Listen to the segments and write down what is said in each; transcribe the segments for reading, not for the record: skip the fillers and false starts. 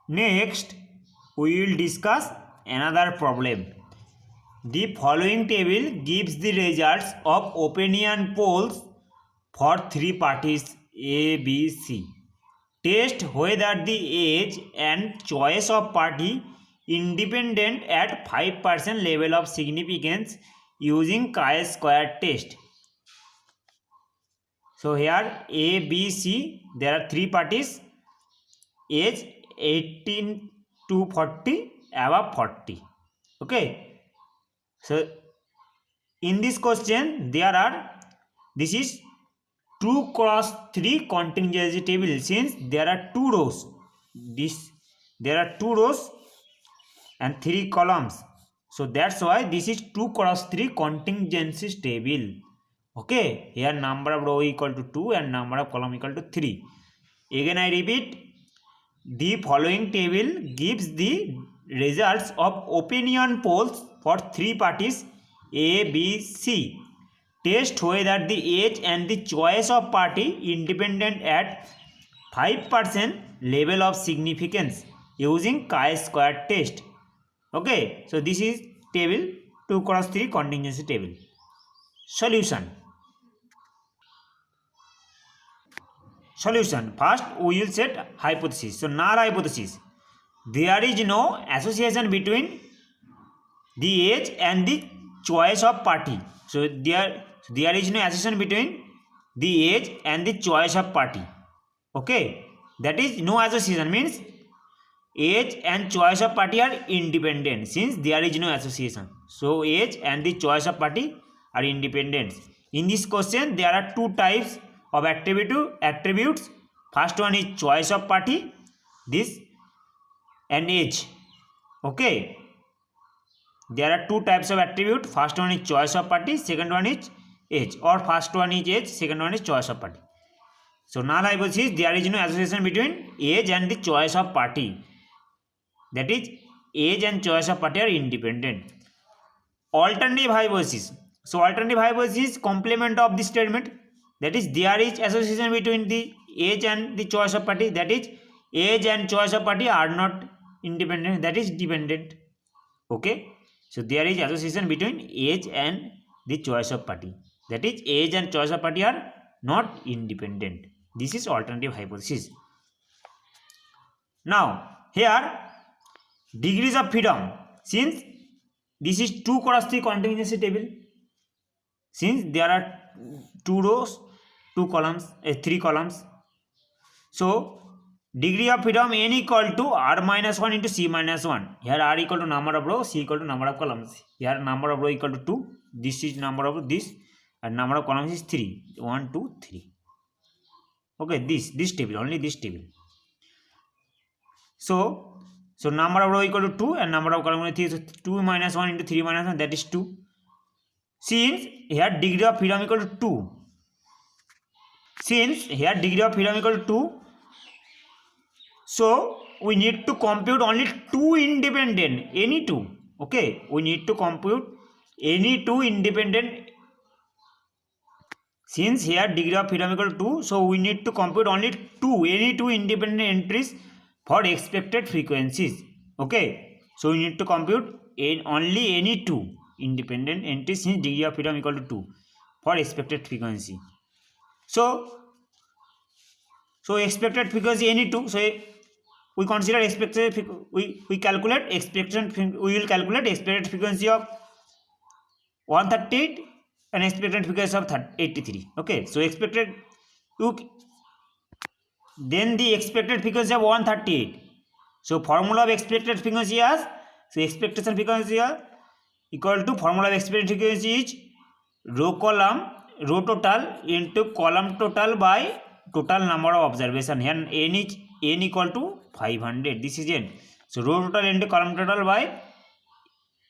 Next, we will discuss another problem. The following table gives the results of opinion polls for three parties A, B, C. Test whether the age and choice of party independent at 5% level of significance using chi-square test. So here A, B, C, there are three parties, age 18 to 40, above 40. Okay. So in this question this is 2 cross 3 contingency table, since there are two rows. There are two rows and three columns, so that's why this is 2 cross 3 contingencies table. Okay, here number of row equal to 2 and number of column equal to 3. Again I repeat, the following table gives the results of opinion polls for three parties A, B, C. Test whether the age and the choice of party independent at 5% level of significance using chi-square test. Okay, so this is table 2 cross 3 contingency table. Solution. First we will set hypothesis. So null hypothesis. There is no association between the age and the choice of party. So there is no association between the age and the choice of party. Okay, that is no association means age and choice of party are independent, since there is no association. So age and the choice of party are independent. In this question there are two types of attributes. First one is choice of party, this, and age. Okay, there are two types of attribute. First one is choice of party, second one is age, or first one is age, second one is choice of party. So null hypothesis, there is no association between age and the choice of party, that is age and choice of party are independent. Alternative hypothesis. So alternative hypothesis is complement of this statement, that is there is association between the age and the choice of party, that is age and choice of party are not independent, that is dependent. Okay, so there is association between age and the choice of party, that is age and choice of party are not independent. This is alternative hypothesis. Now here degrees of freedom, since this is 2 cross 3 contingency table, since there are two rows, two columns, three columns, so degree of freedom n equal to r minus 1 into c minus 1. Here r equal to number of rows, c equal to number of columns. Here number of row equal to 2, this is number of this, and number of columns is 3, 1 2 3. Okay, this table, only this table. So number of row equal to 2 and number of column is 3. So 2 minus 1 into 3 minus 1, that is 2. Since here degree of freedom equal to 2. Since here degree of freedom equal to 2, so we need to compute only two independent, any two. Okay, we need to compute any two independent. Since here degree of freedom equal to 2, so we need to compute only any two independent entries for expected frequencies. Okay, so we need to compute only any two independent entries since degree of freedom equal to 2 for expected frequency. So expected frequency any two. So we consider expected, we calculate expected, we will calculate expected frequency of 138 and expected frequency of 83. Okay, so expected, then the expected frequency of 138. So formula of expected frequency is, so expectation frequency equal to formula of expected frequency is row total into column total by total number of observation. Here n is n equal to 500. This is n. So row total into column total by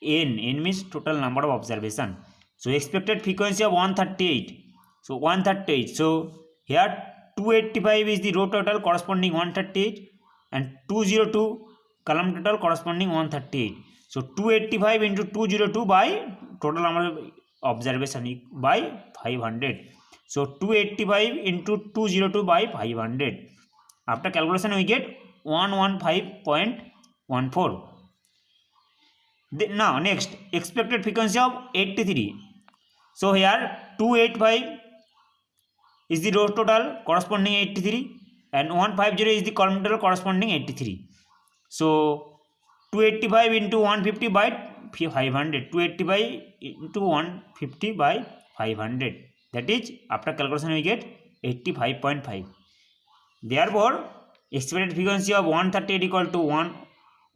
n. N means total number of observation. So expected frequency of 138. So 138. So here 285 is the row total corresponding 138, and 202 column total corresponding 138. So 285 into 202 by total number of observation by 500. So 285 into 202 by 500. After calculation we get 115.14. Now next, expected frequency of 83. So here 285 is the row total corresponding 83 and 150 is the column total corresponding 83. So 285 into 150 by 500, 285 into 150 by 500, that is after calculation we get 85.5. Therefore expected frequency of 138 equal to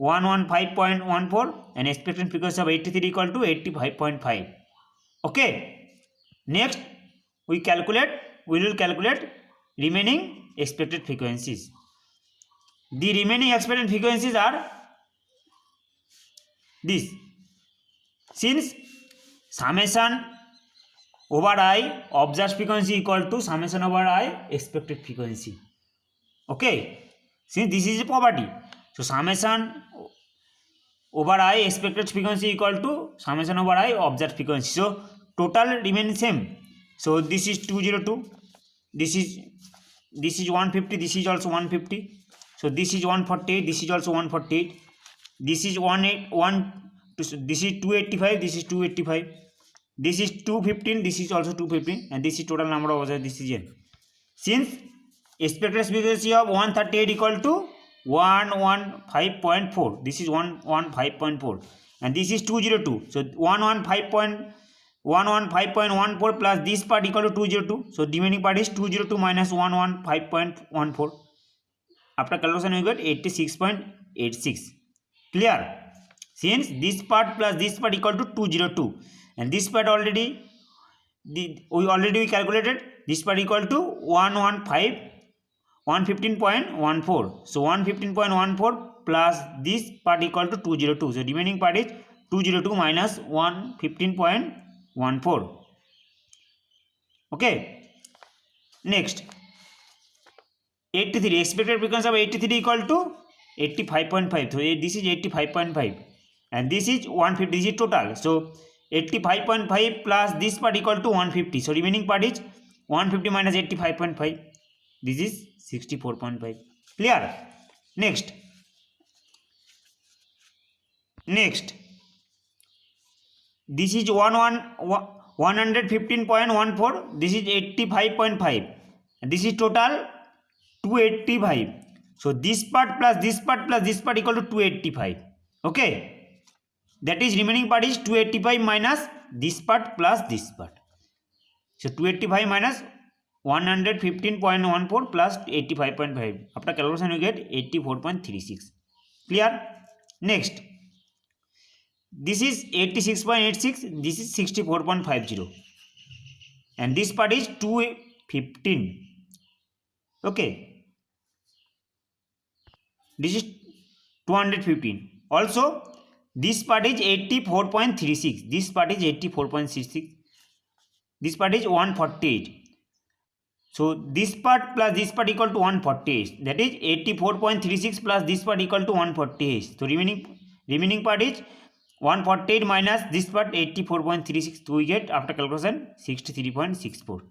115.14 and expected frequency of 83 equal to 85.5. Okay, next we will calculate remaining expected frequencies. The remaining expected frequencies are this. Since summation over I observed frequency equal to summation over I expected frequency. Okay, since this is a property, so summation over I expected frequency equal to summation over I observed frequency. So total remains same. So this is 202, this is 150, this is also 150. So this is 148, this is also 148. This is this is 285, this is 285. This is 215, this is also 215, and this is total number of observed. This is n. Since expected frequency of 138 equal to 115.4, this is 115.4, and this is 202. So 115.14 plus this part equal to 202. So remaining part is 202 minus 115.14. After calculation we get 86.86. Clear? Since this part plus this part equal to 202, and this part we calculated, this part equal to 115.14. So 115.14 plus this part equal to 202. So remaining part is 202 minus 115.14. Okay. Next, 83. Expected frequency of 83 equal to 85.5. So this is 85.5 and this is 150. This is total. So 85.5 plus this part equal to 150. So remaining part is 150 minus 85.5. This is 64.5. Clear? Next, this is 115.14. This is 85.5 and this is total 285. So this part plus this part plus this part equal to 285. Okay, that is remaining part is 285 minus this part plus this part. So 285 minus 115.14 plus 85.5. After calculation we get 84.36. Clear? Next, this is 86.86. This is 64.50 and this part is 215. Okay, this is 215. Also this part is 84.36. This part is 84.66. This part is 148. So this part plus this part equal to 148. That is 84.36 plus this part equal to 148. So remaining part is 148 minus this part 84.36. So we get after calculation 63.64.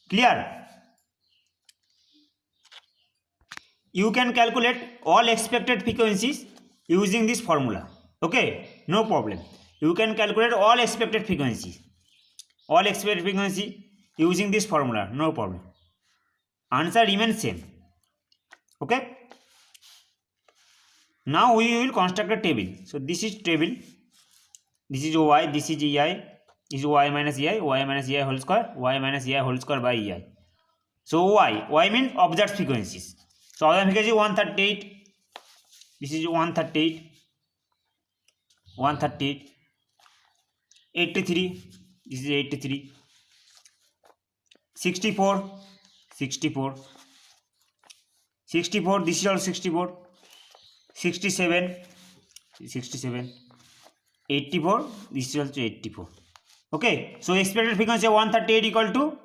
Clear? You can calculate all expected frequencies using this formula. Okay, no problem. You can calculate all expected frequencies. All expected frequency using this formula, no problem. Answer remains same. Okay. Now we will construct a table. So this is table. This is y, this is ei, is y minus ei whole square, y minus ei whole square by ei. So y means observed frequencies. So observed frequency 138. This is 138. 83. This is 83. 64. 64. This is also 64. 67. 84. This is also 84. Okay. So expected frequency of 138 equal to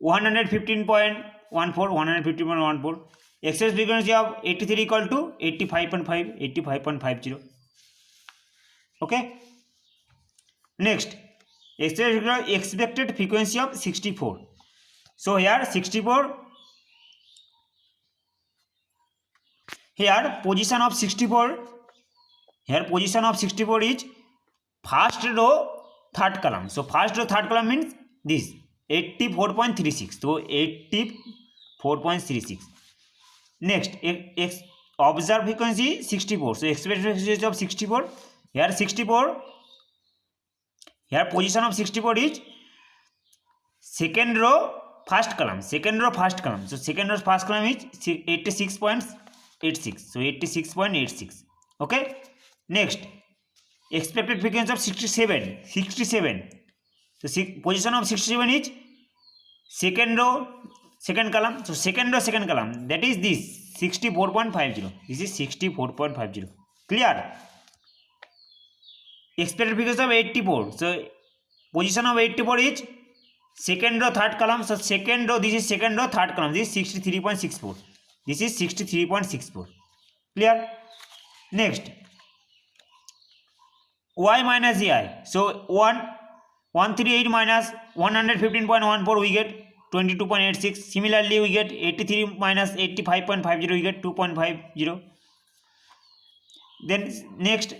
115.14. 115.14. Expected frequency of 83 equal to 85.5. 85.50. Okay. Next, expected frequency of 64. So here 64. here position of 64, here position of 64 is first row third column. So first row third column means this 84.36. So 84.36. Next, observed frequency 64. So expected frequency of 64. Here 64. Here position of 64 is second row first column. Second row first column. So second row first column is 86.86. So 86.86. Okay. Next, expected frequency of 67. 67. So position of 67 is second row second column. So second row second column, that is this 64.50. This is 64.50. Clear? Expected frequency of 84. So position of 84 is second row third column. So second row, this is second row third column. This is 63.64. This is 63.64. Clear? Next, y minus ei. So 138 minus 115.14, we get 22.86. Similarly, we get 83 minus 85.50, we get 2.50. Then next,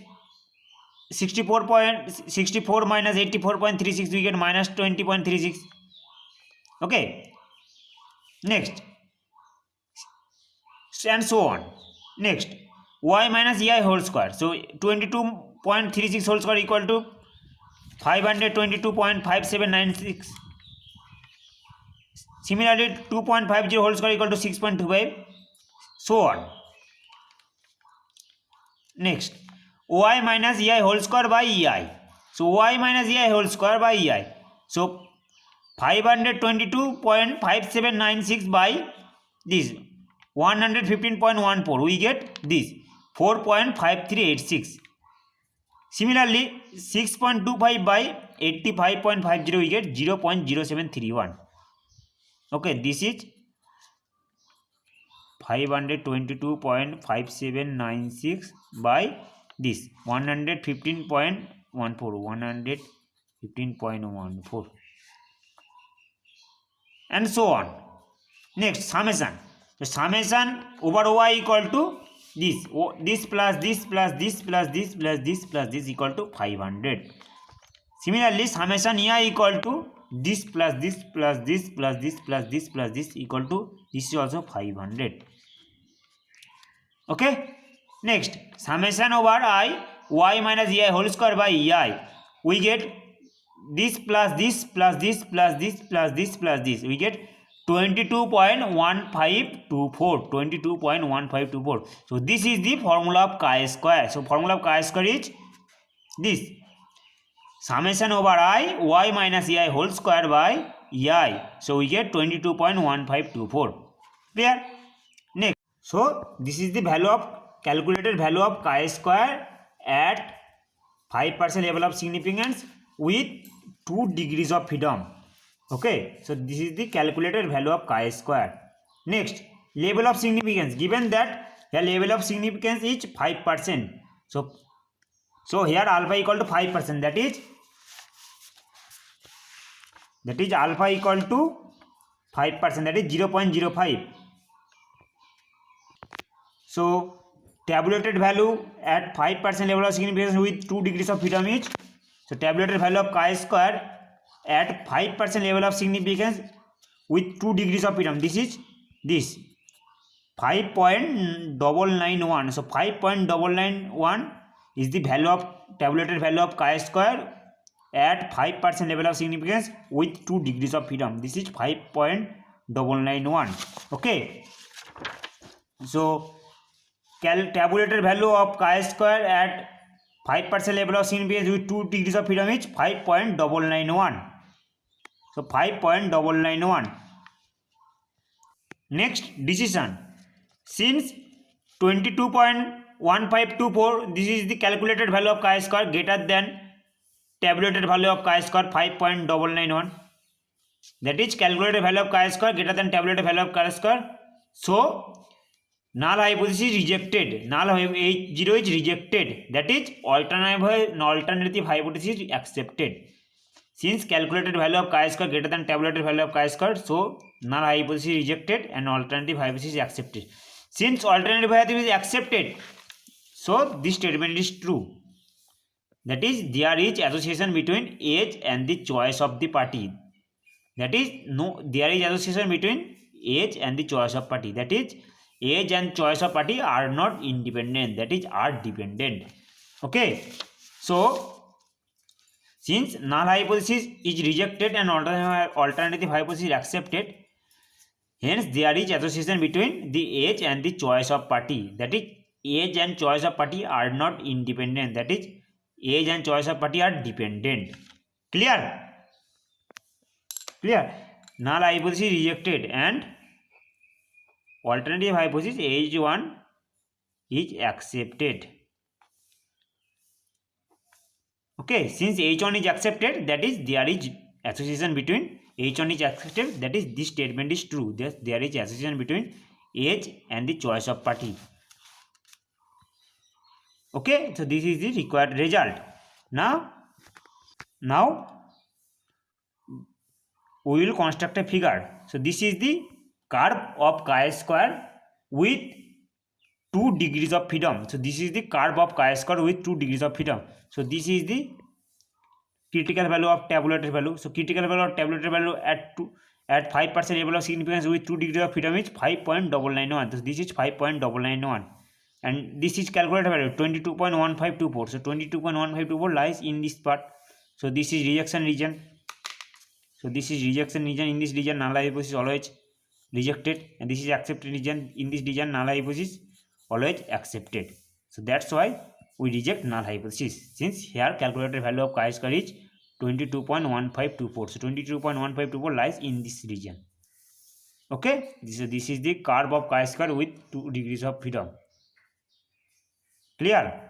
64 minus 84.36, we get minus 20.36. Okay. Next, and so on. Next, y minus ei whole square. So 22.36 whole square equal to 522.5796. Similarly, 2.50 whole square equal to 6.25. So on. Next, y minus ei whole square by ei. So y minus ei whole square by ei. So 522.5796 by this 115.14, we get this 4.5386. Similarly, 6.25 by 85.50, we get 0.0731. Okay, this is 522.5796 by this 115.14, 115.14, and so on. Next, summation. The summation over y equal to this plus this plus this plus this plus this plus this equal to 500. Similarly, summation ei equal to this plus this plus this plus this plus this plus this equal to this is also 500. Okay. Next, summation over I y minus ei whole square by ei, we get this plus this plus this plus this plus this plus this, we get 22.1524. 22.1524. So this is the formula of chi-square. So formula of chi-square is this summation over I y minus ei whole square by ei. So we get 22.1524. Clear? Next, so this is the value of calculated value of chi-square at 5% level of significance with 2 degrees of freedom. Okay, so this is the calculated value of chi-square. Next, level of significance. Given that the level of significance is 5%. So here alpha equal to 5%. That is alpha equal to 5%. That is 0.05. So tabulated value at 5% level of significance with 2 degrees of freedom is, so tabulated value of chi-square at 5% level of significance with 2 degrees of freedom, this is this 5.991. So 5.991 is the value of tabulated value of chi-square at 5% level of significance with 2 degrees of freedom. This is 5.991. Okay, so tabulated value of chi-square at 5% level of significance with 2 degrees of freedom is 5.991. So 5.991. Next, decision. Since 22.1524, this is the calculated value of chi-square greater than tabulated value of chi-square 5.991. That is calculated value of chi-square greater than tabulated value of chi-square. So null hypothesis is rejected. Null H0 is rejected. That is alternative hypothesis is accepted. Since calculated value of chi-square greater than tabulated value of chi-square, so null hypothesis is rejected and alternative hypothesis is accepted. Since alternative hypothesis is accepted, so this statement is true. That is, there is association between age and the choice of the party. That is, no, there is association between age and the choice of party. That is, age and choice of party are not independent. That is, are dependent. Okay. So, since null hypothesis is rejected and alternative hypothesis is accepted, hence there is association between the age and the choice of party. That is, age and choice of party are not independent. That is, age and choice of party are dependent. Clear? Clear? Null hypothesis rejected and alternative hypothesis H1 is accepted. Okay, since H1 is accepted, that is, there is association between H1 is accepted, that is, this statement is true. There is association between age and the choice of party. Okay, so this is the required result. Now we will construct a figure. So this is the curve of chi-square with 2 degrees of freedom. So this is the curve of chi-square with 2 degrees of freedom. So this is the critical value of tabulated value. So critical value of tabulated value at 5% level of significance with 2 degrees of freedom is 5.991. So this is 5.991. And this is calculated value 22.1524. So 22.1524 lies in this part. So this is rejection region. So this is rejection region. In this region, null hypothesis is always rejected, and this is accepted region. In this region, null hypothesis always accepted. So that's why we reject null hypothesis, since here calculated value of chi-square is 22.1524. So 22.1524 lies in this region. Okay, this is the curve of chi-square with 2 degrees of freedom. Clear?